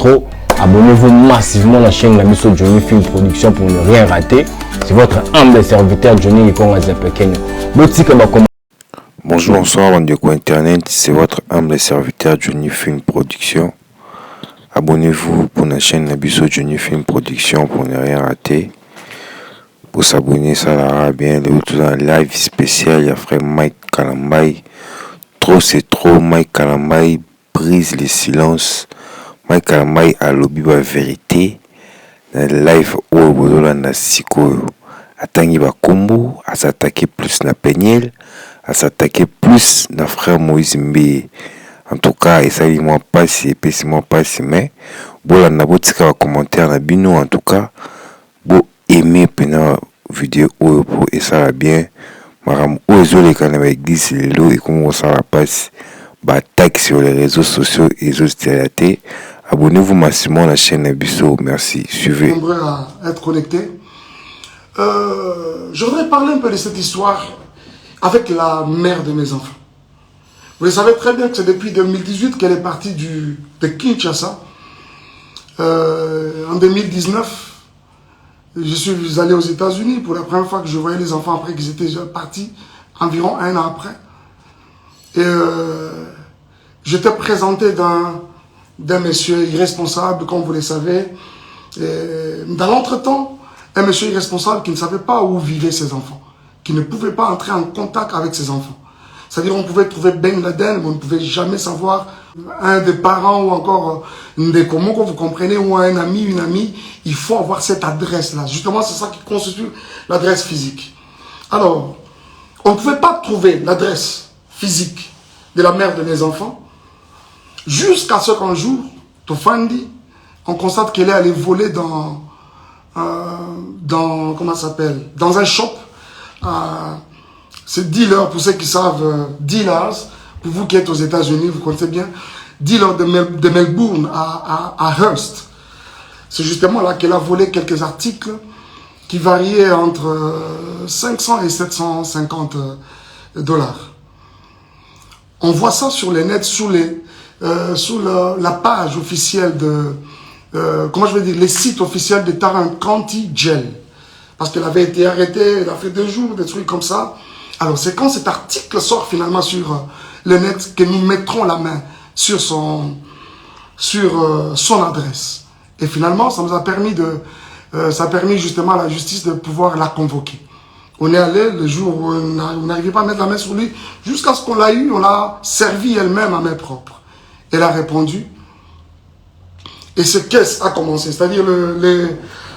trop. Abonnez-vous massivement à la chaîne Namiso Johnny Film Production pour ne rien rater. C'est votre humble serviteur Johnny Ikonga Zapekeno. Bonjour, bonsoir, Wandeko Internet. C'est votre humble serviteur Johnny Film Production. Abonnez-vous pour la chaîne Namiso Johnny Film Production pour ne rien rater. Pour s'abonner, ça ira bien. Le un live spécial, il y a frère Mike Kalambay. Trop c'est trop, Mike Kalambay brise les silences. Mike Kalambay a lobby la vérité. Dans le live où on a siko atangi ba kombo, à s'attaquer plus na Peniel, à s'attaquer plus na frère Moïse Mbe. En tout cas, et ça lui moi pas si moi pas si mais bon la nabotika va commentaire na bino en tout cas. Bon aimer pendant vidéo pour et ça va bien. Maram ozole quand même église lelo et comment ça va passer. Attaque sur les réseaux sociaux et les autres télé. Abonnez-vous massivement à la chaîne Abisso. Merci. Suivez. Nombreux à être connectés. Je voudrais parler un peu de cette histoire avec la mère de mes enfants. Vous savez très bien que c'est depuis 2018 qu'elle est partie de Kinshasa. En 2019, je suis allé aux États-Unis pour la première fois que je voyais les enfants après qu'ils étaient déjà partis, environ un an après. Et j'étais présenté d'un monsieur irresponsable, comme vous le savez. Et dans l'entretemps, un monsieur irresponsable qui ne savait pas où vivaient ses enfants, qui ne pouvait pas entrer en contact avec ses enfants. C'est-à-dire on pouvait trouver Ben Laden, mais on ne pouvait jamais savoir un des parents ou encore des comment vous comprenez, ou un ami, une amie. Il faut avoir cette adresse-là. Justement, c'est ça qui constitue l'adresse physique. Alors, on ne pouvait pas trouver l'adresse physique de la mère de mes enfants jusqu'à ce qu'un jour, Tofandi, on constate qu'elle est allée voler dans comment ça s'appelle, dans un shop. C'est dealer, pour ceux qui savent, dealers, pour vous qui êtes aux États-Unis, vous connaissez bien, dealer de Melbourne à Hearst. C'est justement là qu'elle a volé quelques articles qui variaient entre 500 et 750 dollars. On voit ça sur les nets, sous la page officielle de, comment je vais dire, les sites officiels de Tarrant County Jail. Parce qu'elle avait été arrêtée, elle a fait 2 jours, des trucs comme ça. Alors c'est quand cet article sort finalement sur le net que nous mettrons la main sur son adresse. Et finalement, ça nous a permis ça a permis justement à la justice de pouvoir la convoquer. On est allé le jour où on n'arrivait pas à mettre la main sur lui, jusqu'à ce qu'on l'a eu, on l'a servi elle-même à main propre. Elle a répondu. Et ce caisse a commencé, c'est-à-dire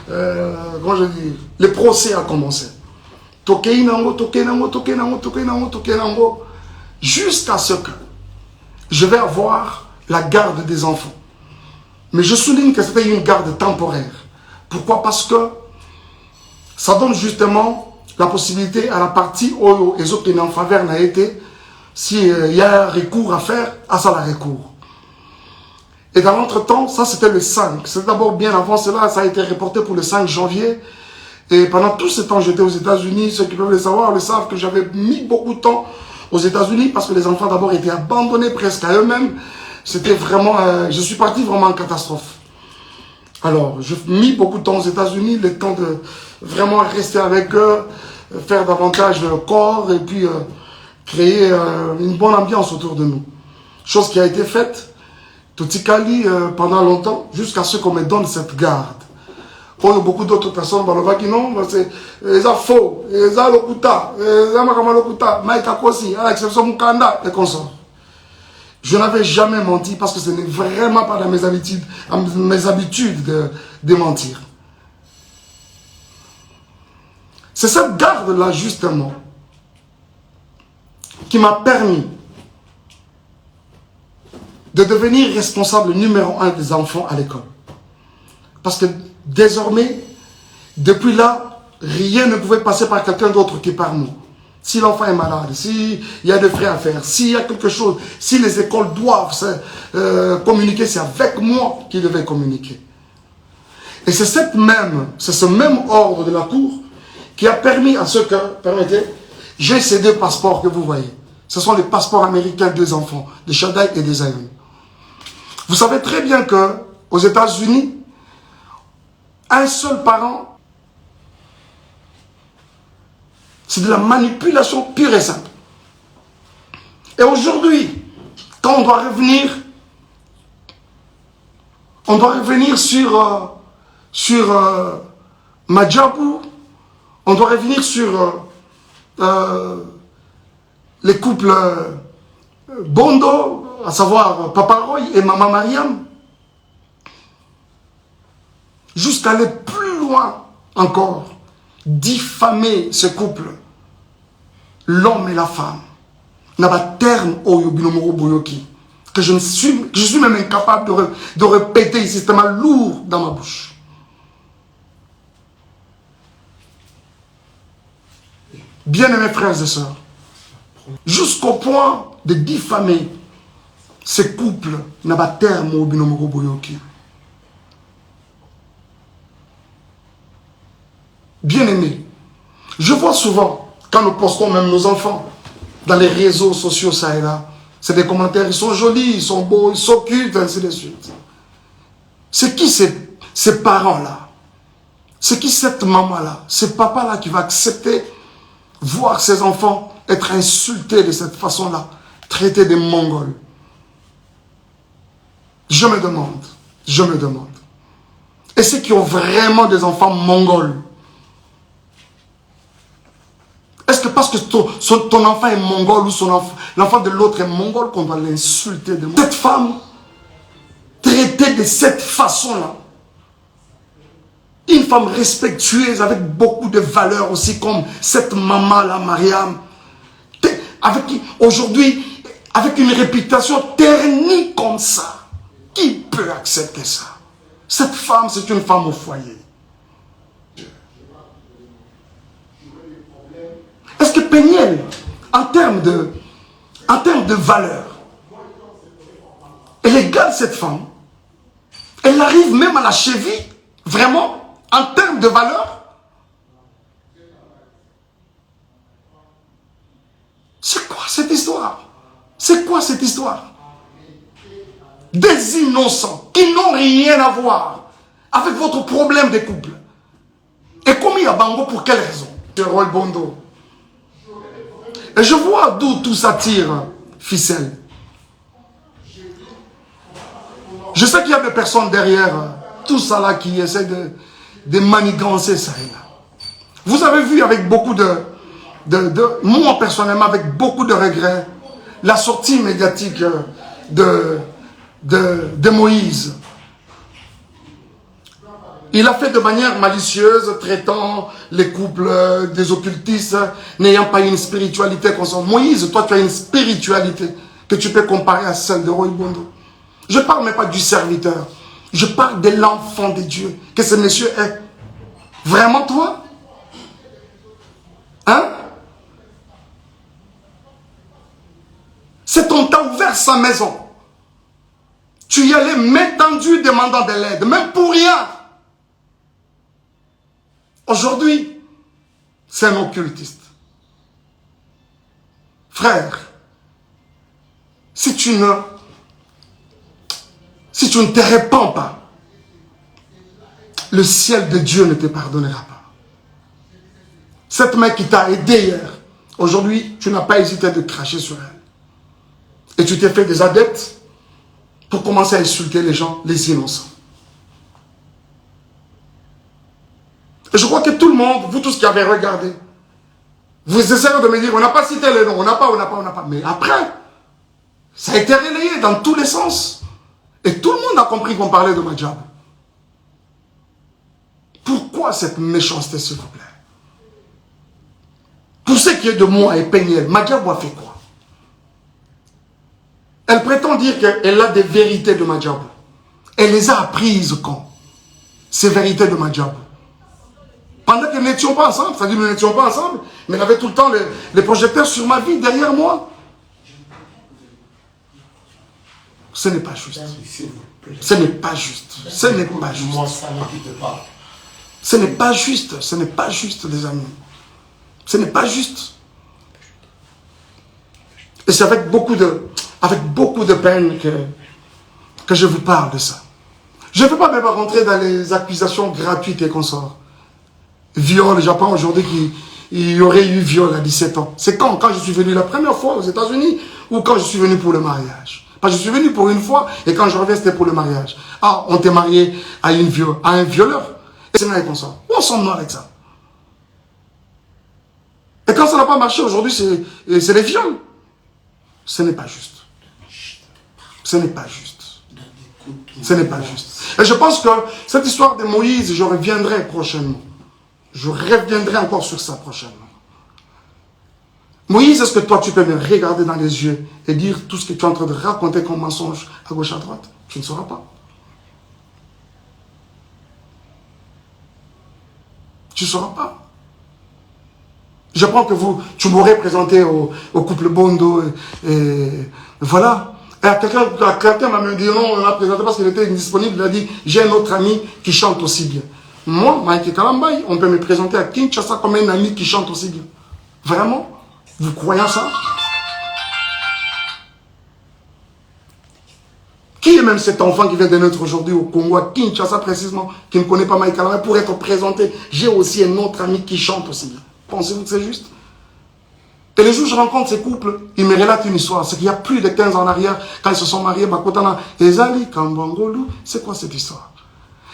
comment je dis, le procès a commencé. Jusqu'à ce que je vais avoir la garde des enfants. Mais je souligne que c'était une garde temporaire. Pourquoi? Parce que ça donne justement la possibilité à la partie où les autres en faveur n'a été, s'il y a un recours à faire, à ça la recours. Et dans l'entretemps, ça c'était le 5. C'est d'abord bien avant cela, ça a été reporté pour le 5 janvier. Et pendant tout ce temps, j'étais aux États-Unis. Ceux qui peuvent le savoir le savent que j'avais mis beaucoup de temps aux États-Unis parce que les enfants d'abord étaient abandonnés presque à eux-mêmes. C'était vraiment, je suis parti vraiment en catastrophe. Alors, j'ai mis beaucoup de temps aux États-Unis, le temps de vraiment rester avec eux, faire davantage de corps et puis créer une bonne ambiance autour de nous. Chose qui a été faite. Totikali pendant longtemps, jusqu'à ce qu'on me donne cette garde. Il y a beaucoup d'autres personnes qui non, c'est faux, c'est lokuta, c'est makama Maïka Kosi, à l'exception Mukanda et consorts. Je n'avais jamais menti parce que ce n'est vraiment pas dans mes habitudes de mentir. C'est cette garde-là justement qui m'a permis de devenir responsable numéro 1 des enfants à l'école. Parce que désormais, depuis là, rien ne pouvait passer par quelqu'un d'autre que par nous. Si l'enfant est malade, s'il y a des frais à faire, s'il y a quelque chose, si les écoles doivent communiquer, c'est avec moi qu'ils devaient communiquer. Et c'est ce même ordre de la Cour qui a permis à ce que, permettez, j'ai ces 2 passeports que vous voyez. Ce sont les passeports américains des enfants, de Shaddai et de Zion. Vous savez très bien que aux États-Unis, un seul parent, c'est de la manipulation pure et simple. Et aujourd'hui, quand on doit revenir sur Madjabou, on doit revenir sur les couples Bondo, à savoir Papa Roy et Maman Mariam, jusqu'à aller plus loin encore, diffamer ce couple, l'homme et la femme, n'a pas terme au Yobinomoro Boyoki, que je suis même incapable de répéter ici, c'est tellement lourd dans ma bouche. Bien-aimés frères et sœurs, jusqu'au point de diffamer ce couple n'a pas terme au Binomoro Boyoki. Bien-aimés, je vois souvent, quand nous postons même nos enfants dans les réseaux sociaux, ça et là, c'est des commentaires, ils sont jolis, ils sont beaux, ils s'occupent, ainsi de suite. C'est qui ces parents-là? C'est qui cette maman-là? Ce papa-là qui va accepter voir ses enfants être insultés de cette façon-là, traités de Mongols? Je me demande. Et ceux qui ont vraiment des enfants mongols, est-ce que parce que ton enfant est mongol ou l'enfant de l'autre est mongol qu'on doit l'insulter de cette femme traitée de cette façon-là? Une femme respectueuse avec beaucoup de valeurs aussi comme cette maman-là, Mariam, aujourd'hui, avec une réputation ternie comme ça. Qui peut accepter ça? Cette femme, c'est une femme au foyer. Est-ce que Péniel, en termes de valeur, elle égale cette femme? Elle arrive même à la cheville, vraiment, en termes de valeur? C'est quoi cette histoire? C'est quoi cette histoire? Des innocents qui n'ont rien à voir avec votre problème de couple. Et commis à Bango pour quelle raison? C'est Roy Bondo. Et je vois d'où tout ça tire, ficelle. Je sais qu'il y a des personnes derrière tout ça là qui essaient de manigancer ça et là. Vous avez vu avec beaucoup moi personnellement avec beaucoup de regrets, la sortie médiatique de Moïse. Il a fait de manière malicieuse, traitant les couples des occultistes, n'ayant pas une spiritualité consciente. Moïse, toi tu as une spiritualité que tu peux comparer à celle de Roy Bondo. Je ne parle même pas du serviteur. Je parle de l'enfant de Dieu que ce monsieur est. Vraiment toi? Hein? C'est qu'on t'a ouvert sa maison. Tu y allais main tendue demandant de l'aide, même pour rien. Aujourd'hui, c'est un occultiste. Frère, si tu ne te répands pas, le ciel de Dieu ne te pardonnera pas. Cette main qui t'a aidé hier, aujourd'hui, tu n'as pas hésité de cracher sur elle. Et tu t'es fait des adeptes pour commencer à insulter les gens, les innocents. Et je crois que tout le monde, vous tous qui avez regardé, vous essayez de me dire, on n'a pas cité les noms, on n'a pas. Mais après, ça a été relayé dans tous les sens. Et tout le monde a compris qu'on parlait de Madjabou. Pourquoi cette méchanceté, s'il vous plaît? Pour ce qui est de moi et Péniel, Madjabou a fait quoi? Elle prétend dire qu'elle a des vérités de Madjabou. Elle les a apprises quand? Ces vérités de Madjabou. Pendant que nous n'étions pas ensemble, c'est-à-dire nous n'étions pas ensemble, mais elle avait tout le temps les projecteurs sur ma vie, derrière moi. Ce n'est pas juste. Ce n'est pas juste. Ce n'est pas juste. Ce n'est pas juste. Ce n'est pas juste, les amis. Ce n'est pas juste. Et c'est avec beaucoup de peine que je vous parle de ça. Je ne veux pas même rentrer dans les accusations gratuites et consorts. Viol, j'apprends aujourd'hui qu'il y aurait eu viol à 17 ans. C'est quand je suis venu la première fois aux États-Unis ou quand je suis venu pour le mariage? Parce que je suis venu pour une fois et quand je reviens, c'était pour le mariage. Ah, on t'est marié à un violeur. Et c'est un consort. Où on s'en met avec ça? Et quand ça n'a pas marché aujourd'hui, c'est les viols. Ce n'est pas juste. Ce n'est pas juste. Ce n'est pas juste. Et je pense que cette histoire de Moïse, je reviendrai prochainement. Je reviendrai encore sur ça prochainement. Moïse, est-ce que toi, tu peux me regarder dans les yeux et dire tout ce que tu es en train de raconter comme mensonge à gauche, à droite? Tu ne sauras pas. Tu ne sauras pas. Je prends que tu m'aurais présenté au couple Bondo et voilà. Et quelqu'un m'a dit non, on l'a présenté parce qu'il était indisponible. Il a dit, j'ai un autre ami qui chante aussi bien. Moi, Mike Kalambay, on peut me présenter à Kinshasa comme un ami qui chante aussi bien. Vraiment? Vous croyez ça? Qui est même cet enfant qui vient de naître aujourd'hui au Congo, à Kinshasa précisément, qui ne connaît pas Mike Kalambay, pour être présenté? J'ai aussi un autre ami qui chante aussi bien. Pensez-vous que c'est juste? Et les jours où je rencontre ces couples, ils me relatent une histoire. C'est qu'il y a plus de 15 ans en arrière, quand ils se sont mariés, Bakotana, Ezali, Kambangolu, c'est quoi cette histoire?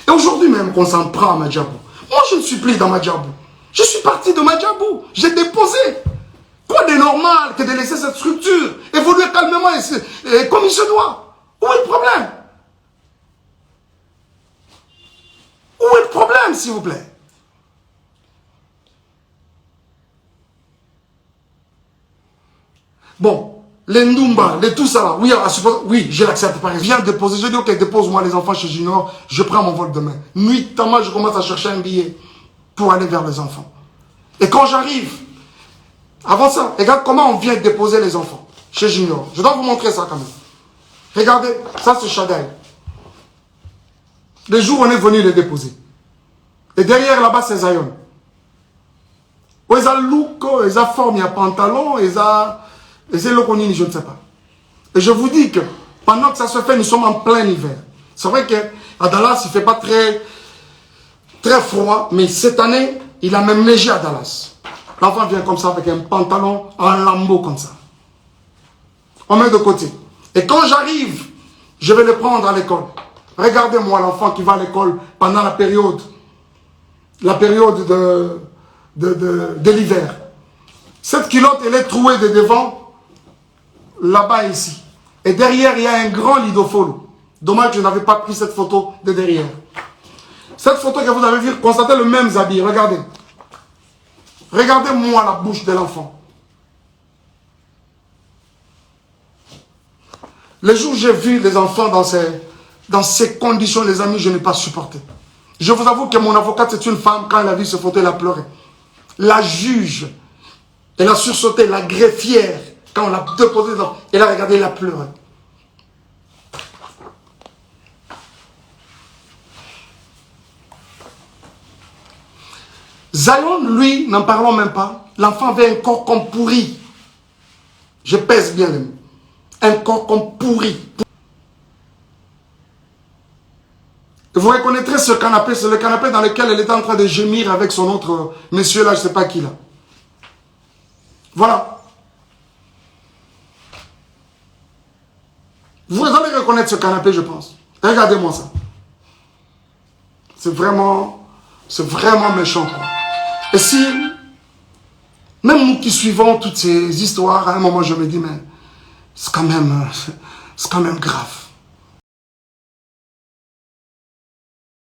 Et aujourd'hui même qu'on s'en prend à Madjabou. Moi, je ne suis plus dans Madjabou. Je suis parti de Madjabou. J'ai déposé. Quoi de normal que de laisser cette structure évoluer calmement et comme il se doit? Où est le problème? Où est le problème, s'il vous plaît? Bon, les Ndumba, les tout ça là, oui, je l'accepte par exemple. Viens déposer, je dis ok, dépose-moi les enfants chez Junior, je prends mon vol demain. Nuitamment, je commence à chercher un billet pour aller vers les enfants. Et quand j'arrive, avant ça, regarde comment on vient déposer les enfants chez Junior. Je dois vous montrer ça quand même. Regardez, ça c'est Chadaï. Le jour où on est venu les déposer. Et derrière là-bas, c'est Zion. Ils ont look, ils ont forme, il y a pantalon, ils ont... Et c'est le connu, je ne sais pas. Et je vous dis que pendant que ça se fait, nous sommes en plein hiver. C'est vrai qu'à Dallas, il ne fait pas très froid, mais cette année, il a même neigé à Dallas. L'enfant vient comme ça avec un pantalon en lambeau comme ça. On met de côté. Et quand j'arrive, je vais le prendre à l'école. Regardez-moi l'enfant qui va à l'école pendant la période de l'hiver. Cette culotte, elle est trouée de devant. Là-bas ici. Et derrière, il y a un grand lidofolo. Dommage que je n'avais pas pris cette photo de derrière. Cette photo que vous avez vue, constatez le même habit. Regardez. Regardez-moi la bouche de l'enfant. Les jours où j'ai vu les enfants dans ces conditions, les amis, je n'ai pas supporté. Je vous avoue que mon avocate, c'est une femme, quand elle a vu ce photo, elle a pleuré. La juge, elle a sursauté, la greffière, quand on l'a déposé dans... Elle a regardé, elle a pleuré. Zion, lui, n'en parlons même pas. L'enfant avait un corps comme pourri. Je pèse bien les mots. Un corps comme pourri. Vous reconnaîtrez ce canapé, c'est le canapé dans lequel elle était en train de gémir avec son autre monsieur là, je ne sais pas qui là. Voilà. Vous allez reconnaître ce canapé, je pense. Regardez-moi ça. C'est vraiment méchant, quoi. Et si, même nous qui suivons toutes ces histoires, à un moment je me dis, mais c'est quand même grave.